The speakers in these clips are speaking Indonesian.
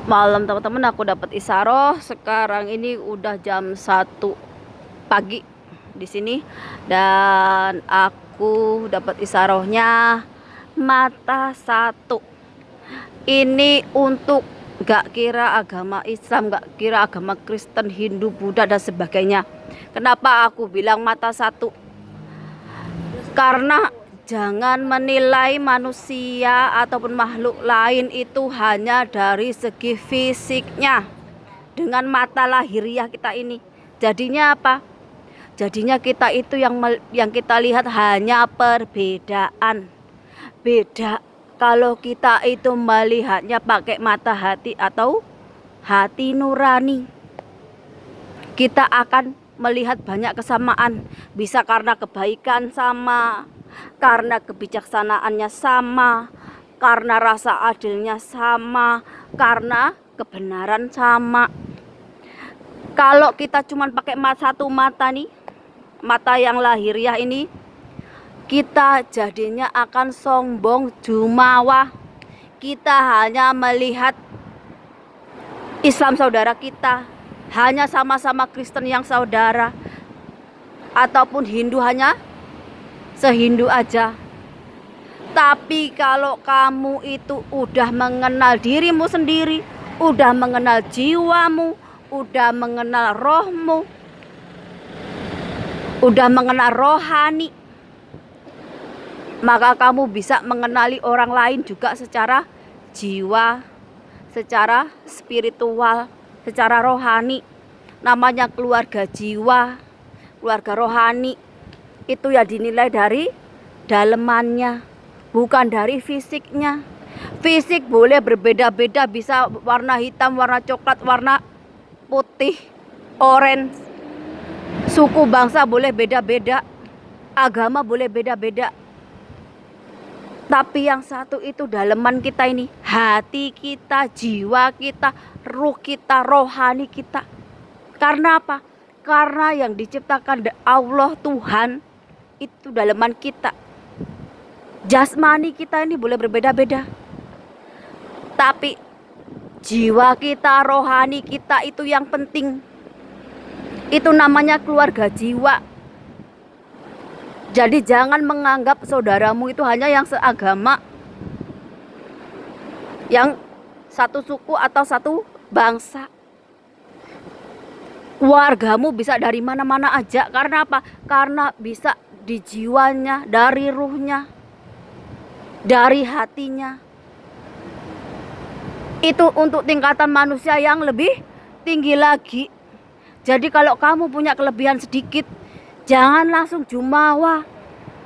Malam teman-teman, aku dapat isyarah. Sekarang ini udah jam 1 pagi di sini, dan aku dapat isyarahnya mata satu. Ini untuk gak kira agama Islam, gak kira agama Kristen, Hindu, Buddha dan sebagainya. Kenapa aku bilang mata satu? Karena jangan menilai manusia ataupun makhluk lain itu hanya dari segi fisiknya, dengan mata lahiriah kita ini. Jadinya apa? Jadinya kita itu yang kita lihat hanya perbedaan. Beda kalau kita itu melihatnya pakai mata hati atau hati nurani, kita akan melihat banyak kesamaan. Bisa karena kebaikan sama, karena kebijaksanaannya sama, karena rasa adilnya sama, karena kebenaran sama. Kalau kita cuma pakai satu mata nih, mata yang lahiriah ini, kita jadinya akan sombong, jumawa. Kita hanya melihat Islam saudara kita, hanya sama-sama Kristen yang saudara, ataupun Hindu hanya sehindu aja. Tapi kalau kamu itu udah mengenal dirimu sendiri, udah mengenal jiwamu, udah mengenal rohmu, udah mengenal rohani, maka kamu bisa mengenali orang lain juga secara jiwa, secara spiritual, secara rohani. Namanya keluarga jiwa, keluarga rohani, itu ya dinilai dari dalemannya, bukan dari fisiknya. Fisik boleh berbeda-beda, bisa warna hitam, warna coklat, warna putih, orange. Suku bangsa boleh beda-beda, agama boleh beda-beda. Tapi yang satu itu daleman kita ini, hati kita, jiwa kita, ruh kita, rohani kita. Karena apa? Karena yang diciptakan Allah Tuhan itu daleman kita. Jasmani kita ini boleh berbeda-beda, tapi jiwa kita, rohani kita itu yang penting. Itu namanya keluarga jiwa. Jadi jangan menganggap saudaramu itu hanya yang seagama, yang satu suku atau satu bangsa. Keluargamu bisa dari mana-mana aja. Karena apa? Karena bisa di jiwanya, dari ruhnya, dari hatinya. Itu untuk tingkatan manusia yang lebih tinggi lagi. Jadi kalau kamu punya kelebihan sedikit, jangan langsung jumawa,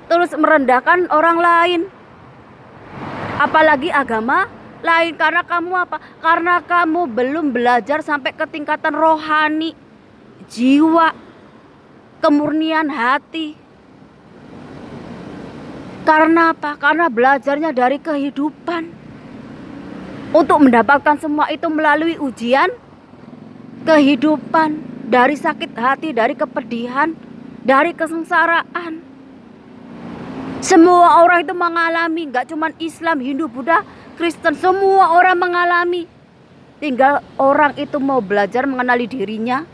terus merendahkan orang lain, apalagi agama lain. Karena kamu apa? Karena kamu belum belajar sampai ke tingkatan rohani, jiwa, kemurnian hati. Karena apa? Karena belajarnya dari kehidupan. Untuk mendapatkan semua itu melalui ujian kehidupan, dari sakit hati, dari kepedihan, dari kesengsaraan. Semua orang itu mengalami, gak cuma Islam, Hindu, Buddha, Kristen, semua orang mengalami. Tinggal orang itu mau belajar mengenali dirinya,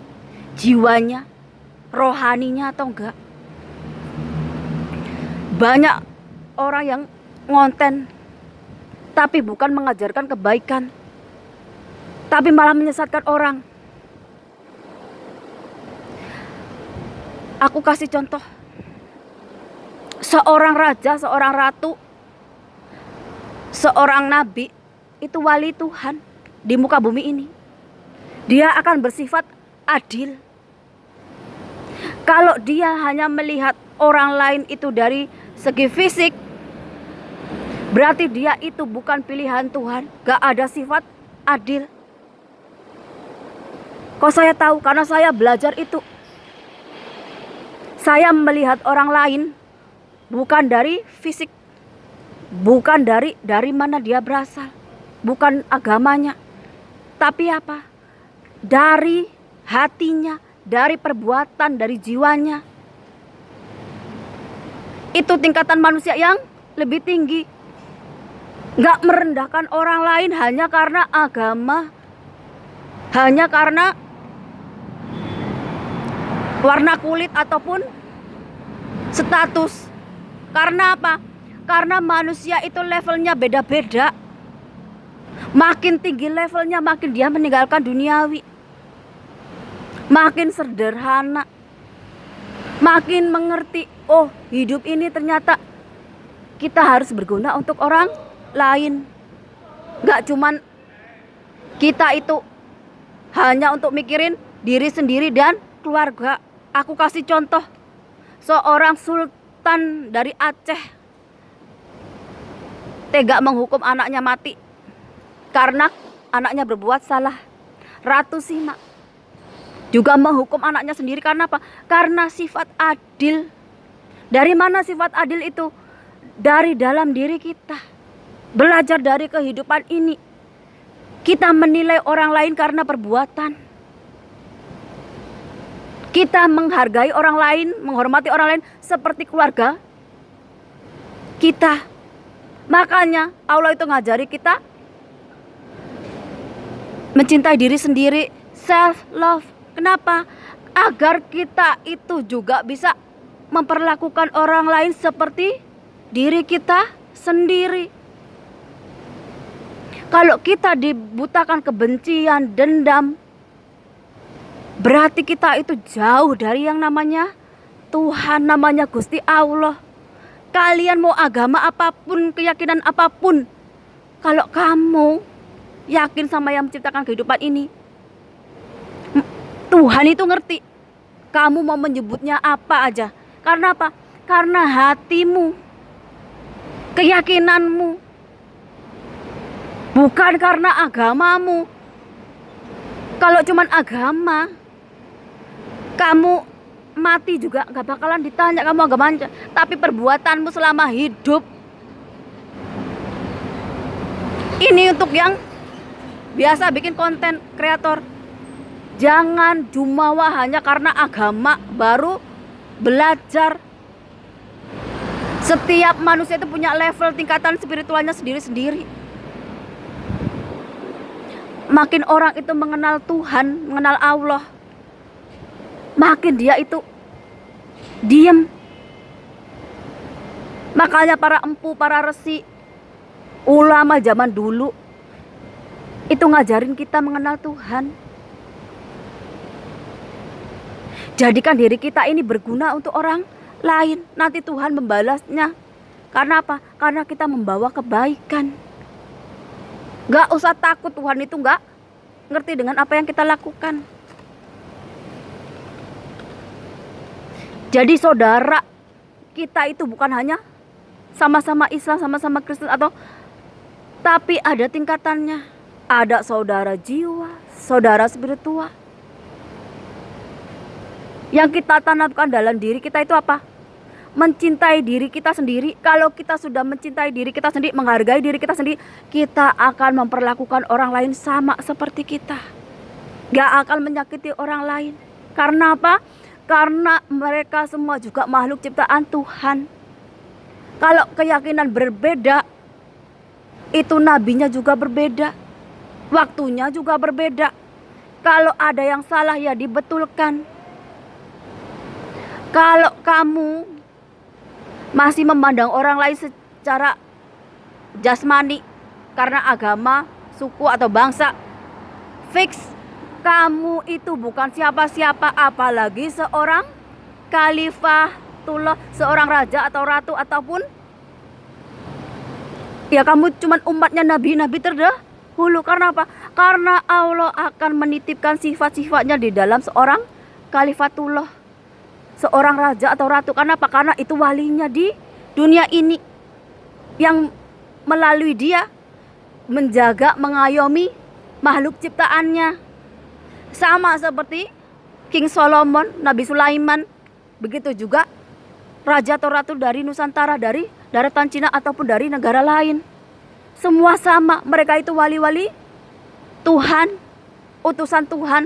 jiwanya, rohaninya atau enggak. Banyak orang yang ngonten, tapi bukan mengajarkan kebaikan, tapi malah menyesatkan orang. Aku kasih contoh. Seorang raja, seorang ratu, seorang nabi, itu wali Tuhan di muka bumi ini. Dia akan bersifat adil. Kalau dia hanya melihat orang lain itu dari segi fisik, berarti dia itu bukan pilihan Tuhan. Gak ada sifat adil. Kok saya tahu? Karena saya belajar itu. Saya melihat orang lain bukan dari fisik, bukan dari mana dia berasal, bukan agamanya, tapi apa? Dari hatinya, dari perbuatan, dari jiwanya. Itu tingkatan manusia yang lebih tinggi. Gak merendahkan orang lain hanya karena agama, hanya karena warna kulit ataupun status. Karena apa? Karena manusia itu levelnya beda-beda. Makin tinggi levelnya, makin dia meninggalkan duniawi, makin sederhana, makin mengerti, oh hidup ini ternyata kita harus berguna untuk orang lain. Gak cuman kita itu hanya untuk mikirin diri sendiri dan keluarga. Aku kasih contoh, seorang sultan dari Aceh tega menghukum anaknya mati karena anaknya berbuat salah. Ratu Sima juga menghukum anaknya sendiri karena apa? Karena sifat adil. Dari mana sifat adil itu? Dari dalam diri kita. Belajar dari kehidupan ini. Kita menilai orang lain karena perbuatan. Kita menghargai orang lain, menghormati orang lain seperti keluarga kita. Makanya Allah itu ngajari kita mencintai diri sendiri, self love. Kenapa? Agar kita itu juga bisa memperlakukan orang lain seperti diri kita sendiri. Kalau kita dibutakan kebencian, dendam, berarti kita itu jauh dari yang namanya Tuhan, namanya Gusti Allah. Kalian mau agama apapun, keyakinan apapun, kalau kamu yakin sama yang menciptakan kehidupan ini, Tuhan itu ngerti kamu mau menyebutnya apa aja. Karena apa? Karena hatimu, keyakinanmu, bukan karena agamamu. Kalau cuman agama, kamu mati juga gak bakalan ditanya kamu agamanya. Tapi perbuatanmu selama hidup, ini untuk yang biasa bikin konten kreator. Jangan jumawa hanya karena agama baru belajar. Setiap manusia itu punya level tingkatan spiritualnya sendiri-sendiri. Makin orang itu mengenal Tuhan, mengenal Allah, makin dia itu diam. Makanya para empu, para resi, ulama zaman dulu itu ngajarin kita mengenal Tuhan. Jadikan diri kita ini berguna untuk orang lain. Nanti Tuhan membalasnya. Karena apa? Karena kita membawa kebaikan. Gak usah takut, Tuhan itu gak ngerti dengan apa yang kita lakukan. Jadi saudara, kita itu bukan hanya sama-sama Islam, sama-sama Kristen, tapi ada tingkatannya. Ada saudara jiwa, saudara spiritual. Yang kita tanamkan dalam diri kita itu apa? Mencintai diri kita sendiri. Kalau kita sudah mencintai diri kita sendiri, menghargai diri kita sendiri, kita akan memperlakukan orang lain sama seperti kita. Gak akan menyakiti orang lain. Karena apa? Karena mereka semua juga makhluk ciptaan Tuhan. Kalau keyakinan berbeda, itu nabinya juga berbeda. Waktunya juga berbeda. Kalau ada yang salah ya dibetulkan. Kalau kamu masih memandang orang lain secara jasmani karena agama, suku atau bangsa, fix kamu itu bukan siapa-siapa, apalagi seorang khalifatullah, seorang raja atau ratu ataupun ya kamu cuman umatnya nabi-nabi terdahulu. Karena apa? Karena Allah akan menitipkan sifat-sifatnya di dalam seorang khalifatullah, seorang raja atau ratu. Karena apa? Karena itu walinya di dunia ini, yang melalui dia menjaga, mengayomi makhluk ciptaannya. Sama seperti King Solomon, Nabi Sulaiman. Begitu juga raja atau ratu dari Nusantara, dari daratan Cina ataupun dari negara lain. Semua sama, mereka itu wali-wali Tuhan, utusan Tuhan.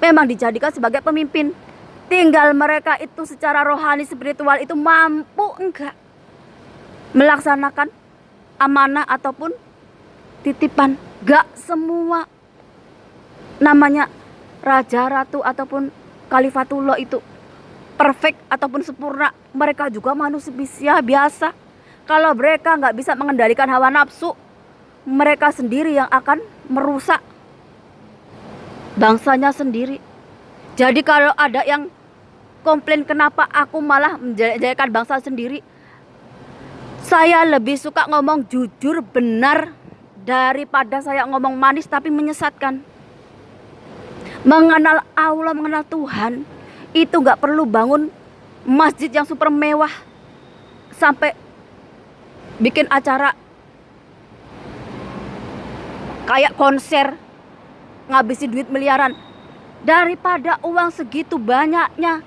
Memang dijadikan sebagai pemimpin. Tinggal mereka itu secara rohani, spiritual itu mampu enggak melaksanakan amanah ataupun titipan. Gak semua. namanya raja, ratu, ataupun kalifatullah itu perfect ataupun sempurna, mereka juga manusia biasa. Kalau mereka nggak bisa mengendalikan hawa nafsu, mereka sendiri yang akan merusak bangsanya sendiri. Jadi kalau ada yang komplain kenapa aku malah menjelekan bangsa sendiri, saya lebih suka ngomong jujur benar daripada saya ngomong manis tapi menyesatkan. Mengenal Allah, mengenal Tuhan itu nggak perlu bangun masjid yang super mewah sampai bikin acara kayak konser ngabisin duit miliaran. Daripada uang segitu banyaknya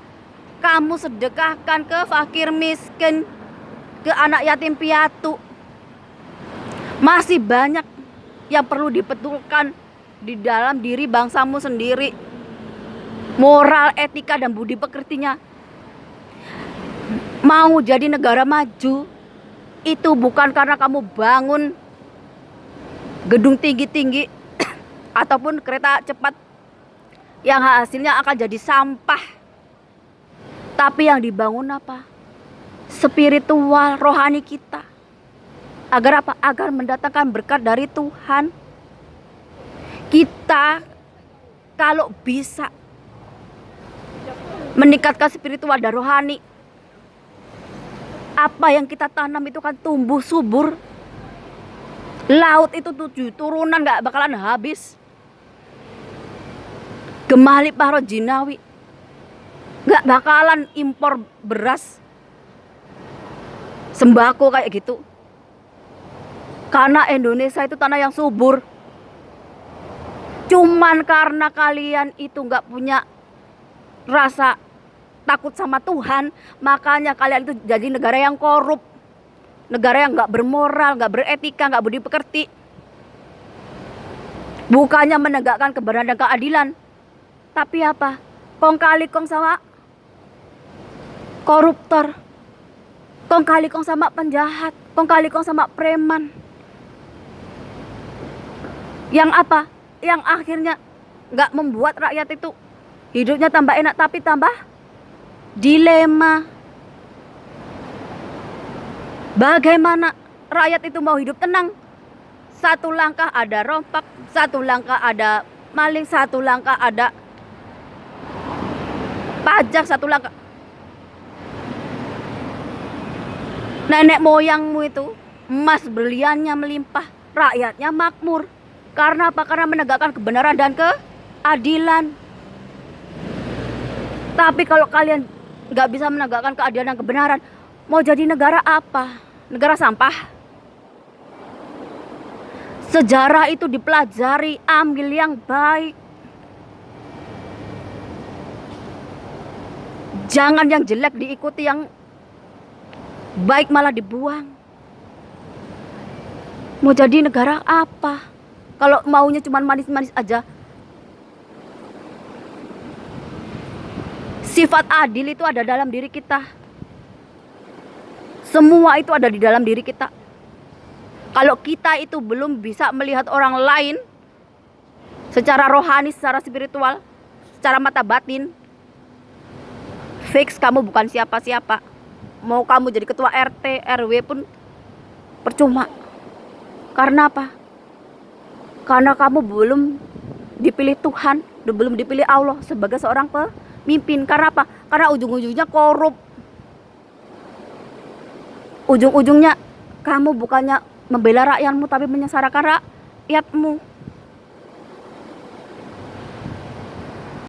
kamu sedekahkan ke fakir miskin, ke anak yatim piatu. Masih banyak yang perlu dibetulkan di dalam diri bangsamu sendiri. Moral, etika, dan budi pekertinya. Mau jadi negara maju itu bukan karena kamu bangun gedung tinggi-tinggi ataupun kereta cepat yang hasilnya akan jadi sampah. Tapi yang dibangun apa? Spiritual, rohani kita. Agar apa? Agar mendatangkan berkat dari Tuhan. Kita kalau bisa meningkatkan spiritual dan rohani, apa yang kita tanam itu kan tumbuh subur. Laut itu 7 turunan gak bakalan habis. Gemah Limpah Roh Jinawi gak bakalan impor beras, sembako kayak gitu. Karena Indonesia itu tanah yang subur. Cuman karena kalian itu gak punya rasa takut sama Tuhan, makanya kalian itu jadi negara yang korup, negara yang gak bermoral, gak beretika, gak budi pekerti. Bukannya menegakkan kebenaran dan keadilan, tapi apa? Kong kali kong sama koruptor, kong kali kong sama penjahat, kong kali kong sama preman. Yang apa? Yang akhirnya gak membuat rakyat itu hidupnya tambah enak, tapi tambah dilema. Bagaimana rakyat itu mau hidup tenang? Satu langkah ada rompak, satu langkah ada maling, satu langkah ada pajak, satu langkah. Nenek moyangmu itu emas berliannya melimpah, rakyatnya makmur. Karena apa? Karena menegakkan kebenaran dan keadilan. Tapi kalau kalian nggak bisa menegakkan keadilan dan kebenaran, mau jadi negara apa? Negara sampah. Sejarah itu dipelajari, ambil yang baik. Jangan yang jelek diikuti, yang baik malah dibuang. Mau jadi negara apa? Kalau maunya cuma manis-manis aja. Sifat adil itu ada dalam diri kita. Semua itu ada di dalam diri kita. Kalau kita itu belum bisa melihat orang lain secara rohani, secara spiritual, secara mata batin, fix kamu bukan siapa-siapa. Mau kamu jadi ketua RT, RW pun percuma. Karena apa? Karena kamu belum dipilih Tuhan, belum dipilih Allah sebagai seorang pemimpin. Karena apa? Karena ujung-ujungnya korup. Ujung-ujungnya kamu bukannya membela rakyatmu, tapi menyengsarakan rakyatmu.